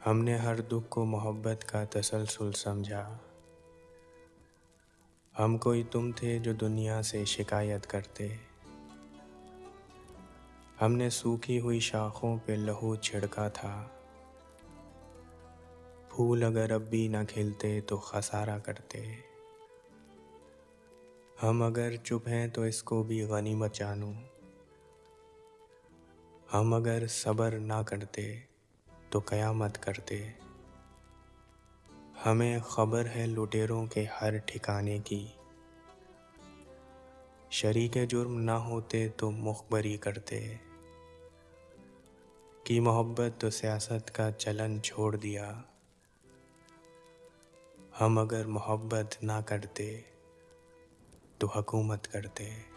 हमने हर दुख को मोहब्बत का तसलसल समझा। हम कोई तुम थे जो दुनिया से शिकायत करते। हमने सूखी हुई शाखों पे लहू छिड़का था। फूल अगर अब भी न खिलते तो खसारा करते। हम अगर चुप हैं तो इसको भी गनीमत जानूं। हम अगर सब्र ना करते तो क़यामत करते। हमें खबर है लुटेरों के हर ठिकाने की। शरीके जुर्म ना होते तो मुखबरी करते। कि मोहब्बत तो सियासत का चलन छोड़ दिया। हम अगर मोहब्बत ना करते तो हुकूमत करते।